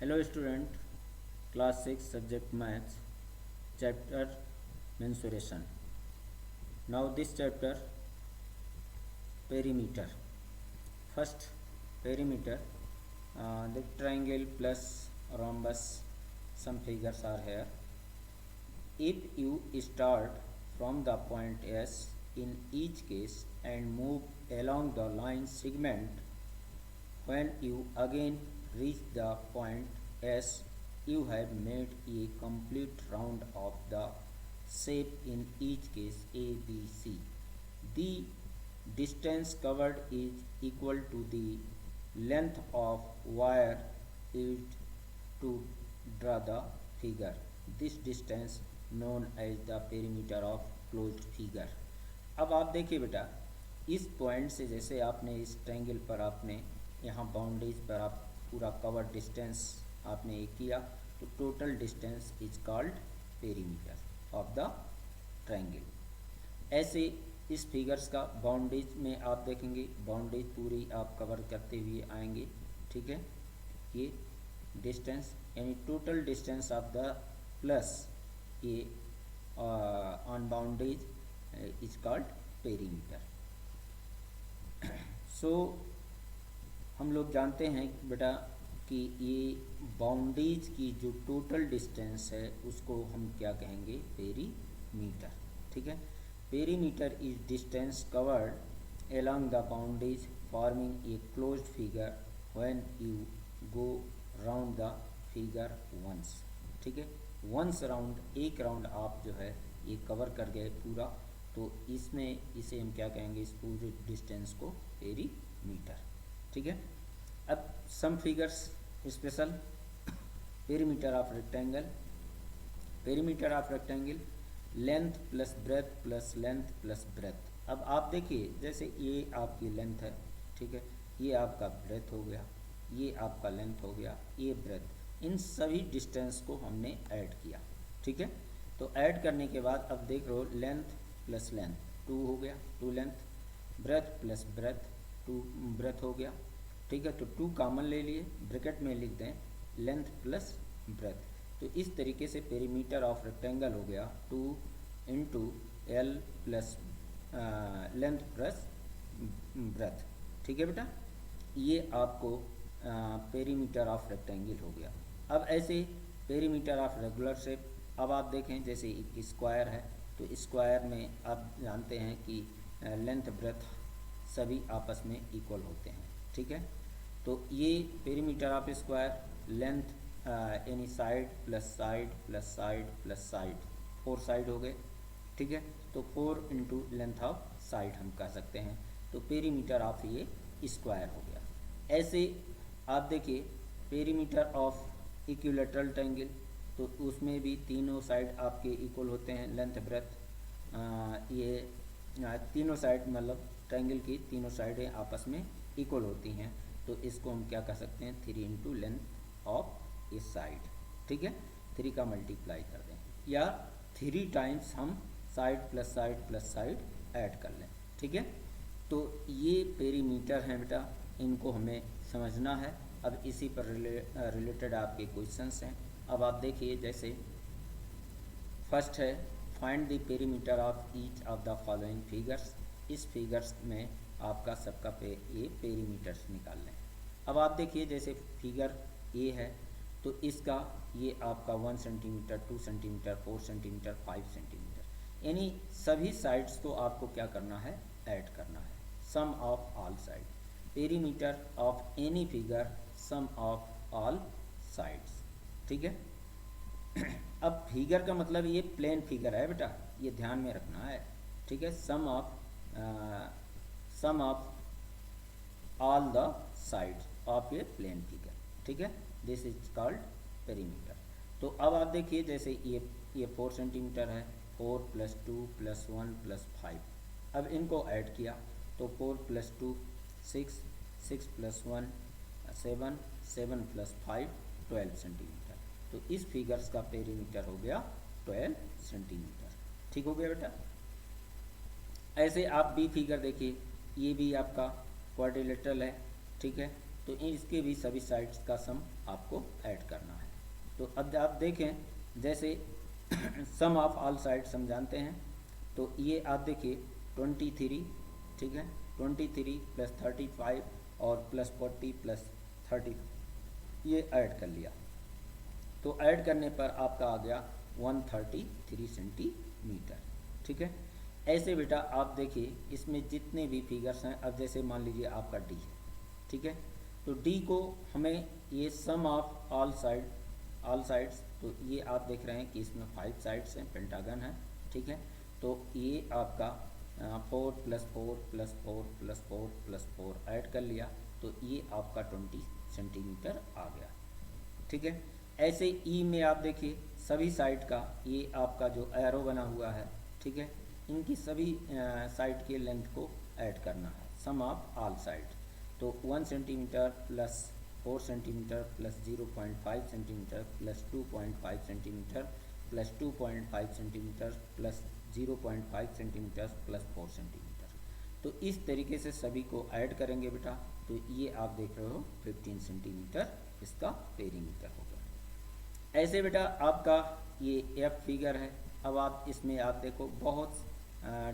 Hello student, class 6 subject maths, chapter mensuration. Now this chapter perimeter. First perimeter, the triangle plus rhombus, some figures are here. If you start from the point S in each case and move along the line segment, when you again reach the point S, you have made a complete round of the shape in each case A, B, C. The distance covered is equal to the length of wire used to draw the figure. This distance known as the perimeter of closed figure. अब आप देखिए बेटा, इस point से जैसे आपने इस triangle पर आपने यहाँ बाउंड्रीज पर आप पूरा कवर डिस्टेंस आपने ये किया, तो total distance is called perimeter of the triangle. ऐसे इस फिगर्स का बाउंड्रीज में आप देखेंगे, बाउंड्रीज पूरी आप कवर करते हुए आएंगे। ठीक है, ये डिस्टेंस यानी total distance of the plus ये on boundaries is called perimeter. So हम लोग जानते हैं बेटा कि ये बाउंड्रीज की जो टोटल डिस्टेंस है उसको हम क्या कहेंगे, पेरीमीटर। ठीक है, perimeter is distance covered along the boundaries forming a closed figure when you go round the figure once। ठीक है, once राउंड, एक राउंड आप जो है ये कवर कर गए पूरा, तो इसमें इसे हम क्या कहेंगे, इस पूरे डिस्टेंस को पेरीमीटर। ठीक है, अब some figures special. Perimeter of rectangle, perimeter of rectangle length plus breadth plus length plus breadth. अब आप देखिए, जैसे ये आपकी लेंथ है, ठीक है, ये आपका ब्रेथ हो गया, ये आपका लेंथ हो गया, ये ब्रेथ, इन सभी डिस्टेंस को हमने ऐड किया। ठीक है, तो ऐड करने के बाद अब देख लो, लेंथ प्लस लेंथ 2 हो गया, 2 length, breadth plus breadth 2 breadth हो गया। ठीक है, तो 2 कॉमन ले लिए, ब्रैकेट में लिख दें लेंथ प्लस ब्रेथ। तो इस तरीके से पेरीमीटर ऑफ रेक्टेंगल हो गया 2 into L plus length plus breath. ठीक है बेटा, ये आपको पेरीमीटर ऑफ रेक्टेंगल हो गया। अब ऐसे पेरीमीटर ऑफ रेगुलर शेप, अब आप देखें जैसे एक स्क्वायर है, तो स्क्वायर में आप जानते हैं कि लेंथ ब्रेथ सभी आपस में इक्वल होते हैं। ठीक है, तो ये पेरीमीटर ऑफ स्क्वायर लेंथ यानी side plus side plus side plus side, 4 side हो गए। ठीक है, तो 4 इंटू लेंथ ऑफ साइड हम कह सकते हैं, तो पेरीमीटर ऑफ ये स्क्वायर हो गया। ऐसे आप देखिए पेरीमीटर ऑफ इक्विलेटरल ट्रायंगल, तो उसमें भी तीनों साइड आपके इक्वल होते हैं, लेंथ ब्रेथ ये तीनों साइड मतलब ट्रायंगल की तीनों साइडें आपस में इक्वल होती हैं, तो इसको हम क्या कह सकते हैं, 3 इंटू लेंथ ऑफ इस साइड। ठीक है, 3 का मल्टीप्लाई कर दें, या 3 टाइम्स हम side plus side plus side add कर लें। ठीक है, तो ये पेरीमीटर हैं बेटा, इनको हमें समझना है। अब इसी पर रिलेटेड आपके क्वेश्चंस हैं। अब आप देखिए, जैसे फर्स्ट है find the perimeter of each of the following figures. इस फिगर्स में आपका सबका ये पेरीमीटर्स निकाल लें। अब आप देखिए, जैसे फिगर ए है, तो इसका ये आपका 1 सेंटीमीटर 2 सेंटीमीटर 4 सेंटीमीटर 5 सेंटीमीटर, यानी सभी साइड्स को आपको क्या करना है, ऐड करना है। Sum of all side, perimeter of any figure sum of all sides. ठीक है, अब फिगर का मतलब ये प्लेन फिगर है बेटा, ये ध्यान में रखना है। ठीक है, sum of all the sides of a plane figure. ठीक है, दिस इज कॉल्ड पेरीमीटर। तो अब आप देखिए, जैसे ये 4 सेंटीमीटर है, 4 प्लस 2 प्लस 1 प्लस 5, अब इनको ऐड किया तो 4 प्लस 2 6, 6 प्लस 1 7, 7 प्लस 5 12 सेंटीमीटर। तो इस फिगर्स का पेरीमीटर हो गया 12 सेंटीमीटर। ठीक हो गया बेटा। ऐसे आप बी फिगर देखिए, ये भी आपका क्वाड्रिलेटरल है। ठीक है, तो इसके भी सभी साइड्स का सम आपको ऐड करना है। तो अब आप देखें, जैसे सम ऑफ ऑल साइड्स हम जानते हैं, तो ये आप देखिए 23, ठीक है, 23 प्लस 35 और प्लस 40 प्लस 30, ये ऐड कर लिया। तो ऐड करने पर आपका आ गया 133 सेंटीमीटर, ठीक है। ऐसे बेटा आप देखिए इसमें जितने भी फिगर्स हैं, अब जैसे मान लीजिए आपका डी है, ठीक है, तो डी को हमें ये सम ऑफ ऑल साइड्स, तो ये आप देख रहे हैं कि इसमें 5 साइड्स हैं, पेंटागन है, ठीक है। तो ये आपका 4 plus 4 plus 4 plus 4 plus 4 add कर लिया, तो ये आपका 20 सेंटीमीटर आ गया, ठीक है। ऐसे ई में आप देखिए सभी साइड का ये आपका जो एरो बना हुआ है, ठीक है, इनकी सभी साइड के लेंथ को ऐड करना है, सम ऑफ ऑल साइड। तो 1 centimetre plus 4 centimetre plus 0.5 centimetre plus 2.5 centimetre plus 2.5 centimetre plus 0.5 centimetre plus 4 centimetre. तो इस तरीके से सभी को ऐड करेंगे बेटा, तो ये आप देख रहे हो 15 सेंटीमीटर इसका पेरीमीटर हो गया। ऐसे बेटा आपका ये एफ फिगर है। अब आप इसमें आप देखो बहुत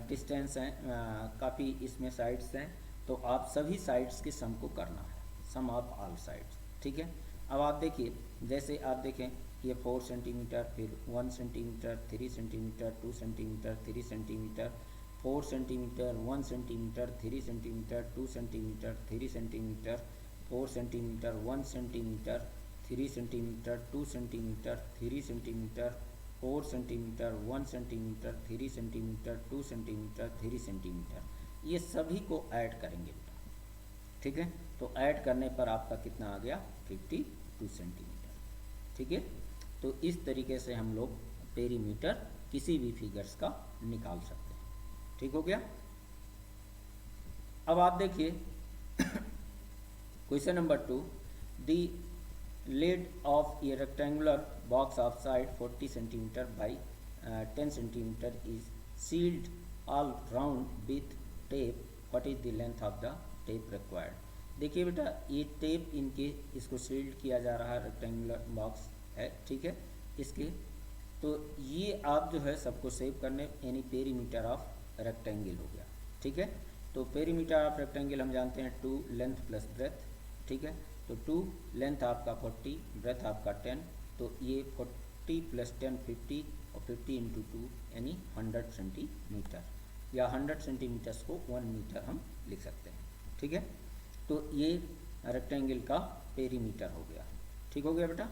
डिस्टेंस हैं, काफ़ी इसमें साइड्स हैं, तो आप सभी साइड्स के सम को करना है, सम ऑफ ऑल साइड्स, ठीक है। अब आप देखिए, जैसे आप देखें ये 4 सेंटीमीटर, फिर 1 centimetre, 3 centimetre, 2 centimetre, 3 centimetre, 4 centimetre, 1 centimetre, 3 centimetre, 2 centimetre, 3 centimetre, 4 centimetre, 1 centimetre, 3 centimetre, 2 centimetre, 3 centimetre, 4 centimetre, 1 centimetre, 3 centimetre, 2 centimetre, 3 centimetre, ये सभी को ऐड करेंगे बेटा, ठीक है। तो ऐड करने पर आपका कितना आ गया 52 सेंटीमीटर, ठीक है। तो इस तरीके से हम लोग पेरीमीटर किसी भी फिगर्स का निकाल सकते हैं, ठीक हो गया। अब आप देखिए question number 2, the lid of a rectangular box of side 40 centimeter by 10 centimeter is sealed all round with tape. What is the length of the tape required? देखिए बेटा ये टेप इनके इसको सील्ड किया जा रहा है, रेक्टेंगुलर बॉक्स है, ठीक है, इसके। तो ये आप जो है सबको सेव करने, यानी पेरीमीटर ऑफ रेक्टेंगल हो गया, ठीक है। तो पेरीमीटर ऑफ रेक्टेंगल हम जानते हैं 2 लेंथ प्लस ब्रेथ, ठीक है। तो 2 लेंथ आपका 40, ब्रेथ आपका 10, तो ये 40 प्लस 10 50 और 50 इंटू 2 यानी 100 सेंटीमीटर, या 100 सेंटीमीटर्स को 1 मीटर हम लिख सकते हैं, ठीक है। तो ये रेक्टेंगल का पेरीमीटर हो गया, ठीक हो गया बेटा।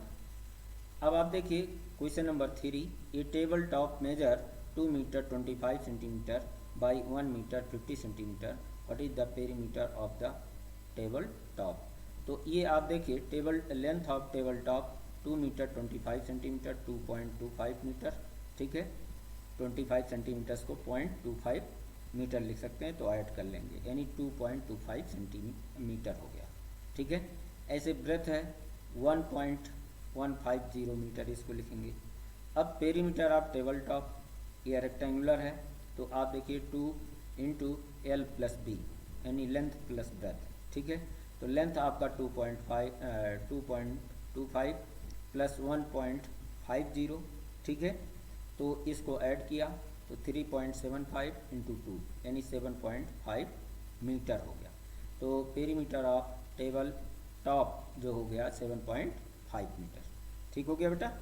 अब आप देखिए क्वेश्चन नंबर 3, ये table top measure 2 metre 25 centimetre by 1 metre 50 centimetre, what is the perimeter of the table top. तो ये आप देखिए table length of table top 2 metre 25 centimetre 2.25 metre, ठीक है। 25 सेंटीमीटर्स को 0.25 मीटर लिख सकते हैं, तो ऐड कर लेंगे, यानी 2.25 सेंटीमीटर हो गया, ठीक है। ऐसे ब्रेथ है 1.150 मीटर, इसको लिखेंगे। अब पेरीमीटर ऑफ टेबल टॉप, यह रेक्टेंगुलर है, तो आप देखिए 2 इंटू एल प्लस बी, यानी लेंथ प्लस ब्रेथ, ठीक है। तो लेंथ आपका 2.25 प्लस 1.50, ठीक है। तो इसको ऐड किया तो 3.75 इंटू 2 यानी 7.5 मीटर हो गया। तो पेरीमीटर ऑफ टेबल टॉप जो हो गया 7.5 मीटर, ठीक हो गया बेटा।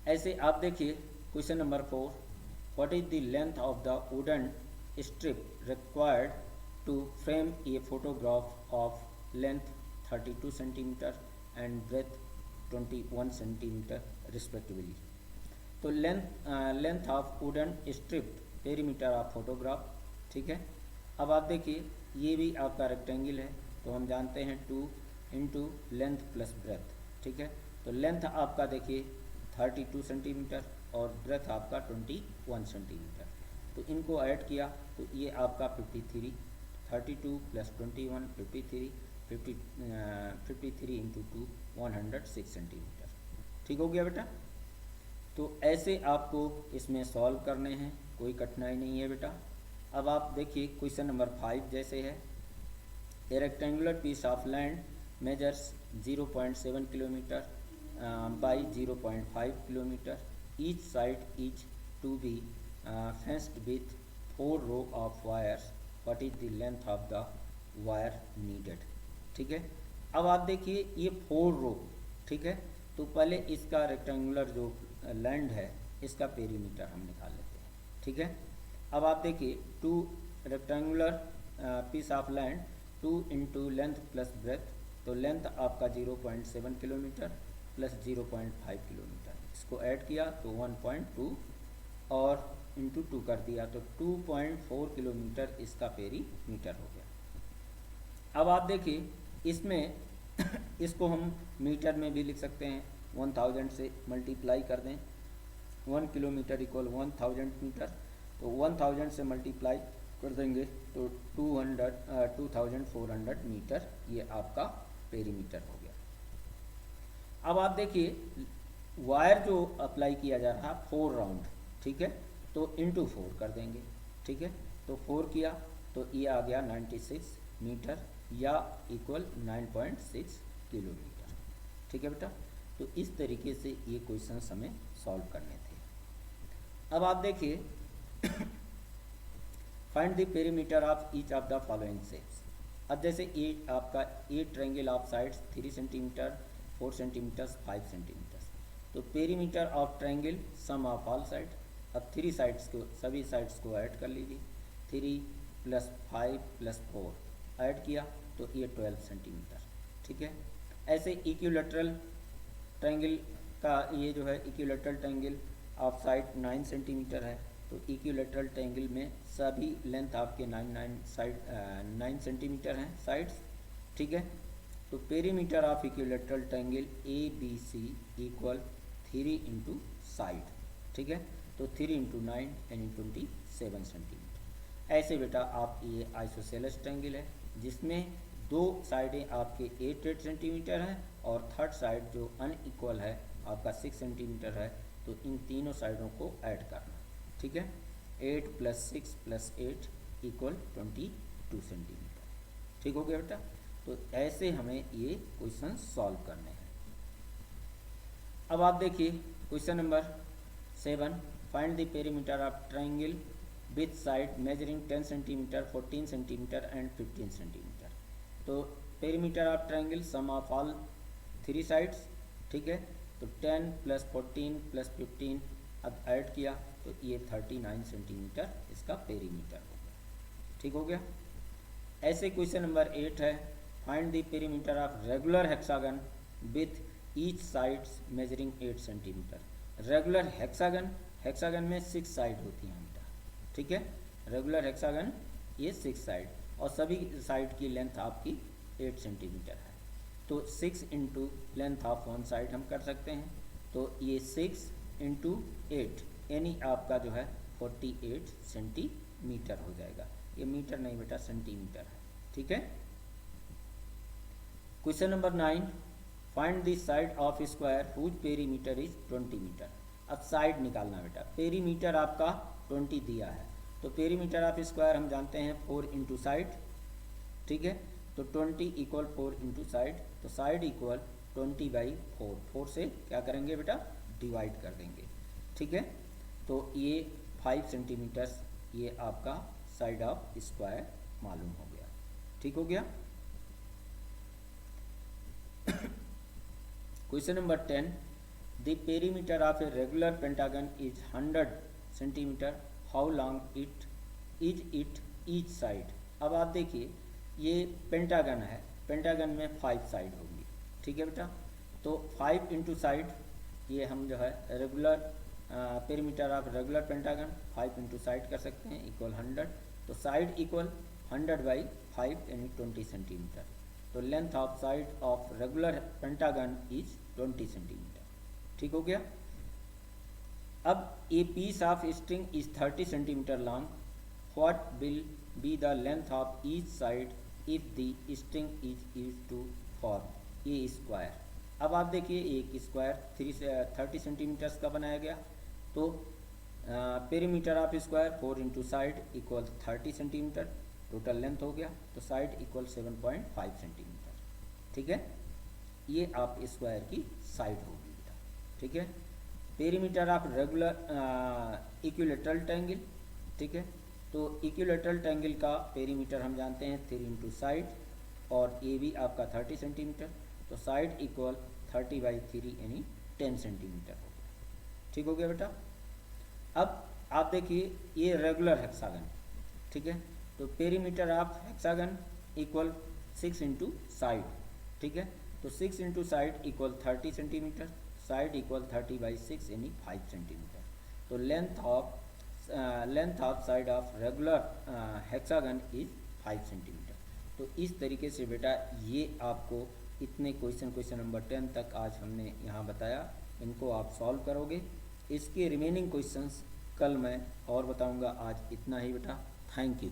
ऐसे आप देखिए question number 4, what is the length of the wooden strip required to frame a photograph of length 32 centimeter and breadth 21 centimeter respectively. तो length of wooden strip, perimeter of photograph, ठीक है। अब आप देखिए ये भी आपका रेक्टेंगल है, तो हम जानते हैं 2 इंटू लेंथ प्लस ब्रेथ, ठीक है। तो लेंथ आपका देखिए 32 सेंटीमीटर और ब्रेथ आपका 21 सेंटीमीटर, तो इनको ऐड किया तो ये आपका 53, 32 प्लस 21 53, 53 इंटू 2 106 सेंटीमीटर, ठीक हो गया बेटा। तो ऐसे आपको इसमें सॉल्व करने हैं, कोई कठिनाई नहीं है बेटा। अब आप देखिए क्वेश्चन नंबर 5 जैसे है, A rectangular piece of land measures 0.7 kilometer by 0.5 kilometer. Each side is to be fenced with 4 row of wires. What is the length of the wire needed? ठीक है, अब आप देखिए ये 4 रो, ठीक है, तो पहले इसका रेक्टेंगुलर जो लैंड है इसका पेरीमीटर हम निकाल लेते हैं, ठीक है। अब आप देखिए 2 rectangular piece of land 2 into length plus breadth, तो लेंथ आपका 0.7 किलोमीटर प्लस 0.5 किलोमीटर, इसको ऐड किया तो 1.2 और इंटू 2 कर दिया तो 2.4 किलोमीटर इसका पेरीमीटर हो गया। अब आप देखिए इसमें इसको हम मीटर में भी लिख सकते हैं, 1000 से मल्टीप्लाई कर दें, 1 किलोमीटर इक्वल 1000 मीटर, तो 1000 से मल्टीप्लाई कर देंगे तो 2400 मीटर ये आपका पेरीमीटर हो गया। अब आप देखिए वायर जो अप्लाई किया जा रहा है 4 राउंड, ठीक है, तो इंटू 4 कर देंगे, ठीक है, तो 4 किया तो ये आ गया 96 मीटर या इक्वल 9.6 किलोमीटर, ठीक है बेटा। तो इस तरीके से ये क्वेश्चंस हमें सॉल्व करने थे। अब आप देखिए find the perimeter of each of the following shapes. अब जैसे ये आपका a triangle of sides 3 centimetre 4 centimetre 5 centimetre, तो perimeter of triangle sum of all side. अब 3 साइड्स को सभी साइड्स को ऐड कर लीजिए, 3 + 5 + 4 ऐड किया तो ये 12 सेंटीमीटर, ठीक है। ऐसे इक्विलैटरल ट्रायंगल का ये जो है equilateral triangle of side 9 centimetre है, तो इक्विलैटरल ट्रायंगल में सभी लेंथ आपके 9 सेंटीमीटर हैं साइड्स, ठीक है। तो perimeter of equilateral triangle ABC equal 3 into side, ठीक है, तो 3 इंटू 9 यानी 27 सेंटीमीटर। ऐसे बेटा आप ये आइसोसेलेस ट्रायंगल है जिसमें 2 साइडें आपके 8 सेंटीमीटर हैं और थर्ड साइड जो अनइक्वल है आपका 6 सेंटीमीटर है, तो इन तीनों साइडों को ऐड करना, ठीक है। 8 + 6 + 8 इक्वल 22 सेंटीमीटर, ठीक हो गया बेटा। तो ऐसे हमें ये क्वेश्चन सॉल्व करने हैं। अब आप देखिए question number 7, find the perimeter of triangle with side measuring 10 centimetre 14 centimetre and 15 centimetre. तो perimeter of triangle sum of all 3 sides, ठीक है, तो 10 + 14 + 15 अब ऐड किया तो ये 39 सेंटीमीटर इसका पेरीमीटर हो गया, ठीक हो गया। ऐसे क्वेश्चन नंबर 8 है, find the perimeter of regular hexagon with each sides measuring 8 centimetre. Regular hexagon में 6 साइड होती हैं बेटा, ठीक है, रेगुलर हेक्सागन ये 6 साइड और सभी साइड की लेंथ आपकी 8 सेंटीमीटर है, तो 6 into length of one side हम कर सकते हैं, तो ये 6 इंटू 8 यानी आपका जो है 48 सेंटीमीटर हो जाएगा। ये मीटर नहीं बेटा सेंटीमीटर है, ठीक है। Question number 9, find the side of square whose perimeter is 20 metre. अब साइड निकालना बेटा, पेरीमीटर आपका 20 दिया है, तो पेरीमीटर ऑफ स्क्वायर हम जानते हैं 4 इंटू साइड, ठीक है, तो 20 इक्वल 4 इंटू साइड, तो साइड इक्वल 20/4, 4 से क्या करेंगे बेटा डिवाइड कर देंगे, ठीक है, तो ये 5 सेंटीमीटर ये आपका साइड ऑफ स्क्वायर मालूम हो गया, ठीक हो गया। Question number 10, the perimeter of a regular pentagon is 100 centimetre, how long it is it each side. अब आप देखिए ये पेंटागन है, पेंटागन में 5 साइड होंगी, ठीक है बेटा, तो 5 इंटू साइड ये हम जो है regular perimeter of regular pentagon 5 into side कर सकते हैं इक्वल 100, तो साइड इक्वल 100/5 यानी 20 सेंटीमीटर, तो length of side of regular pentagon is 20 centimetre, ठीक हो गया। अब a piece of string is 30 centimetre long, what will be the length of each side if the string is used to form a square. अब आप देखिए एक square 30 centimetres का बनाया गया, तो perimeter of square 4 into side equal 30 centimetre, total length हो गया, तो साइड इक्वल 7.5 सेंटीमीटर। ठीक है, ये आप स्क्वायर की साइड होगी बेटा। ठीक है, perimeter of regular equilateral triangle. ठीक है, तो इक्विलेटरल ट्रायंगल का पेरीमीटर हम जानते हैं 3 इंटू साइड, और ए भी आपका 30 सेंटीमीटर, तो साइड इक्वल 30/3 यानी 10 सेंटीमीटर हो गया। ठीक हो गया बेटा। अब आप देखिए ये रेगुलर हेक्सागन। ठीक है, तो perimeter of hexagon equal 6 into side. ठीक है, तो 6 into side equal 30 centimetre, side equal 30/6 यानी 5 सेंटीमीटर। तो length of side of regular hexagon is 5 centimetre. तो इस तरीके से बेटा ये आपको इतने क्वेश्चन नंबर 10 तक आज हमने यहाँ बताया, इनको आप सॉल्व करोगे। इसके रिमेनिंग क्वेश्चंस कल मैं और बताऊंगा। आज इतना ही बेटा, थैंक यू।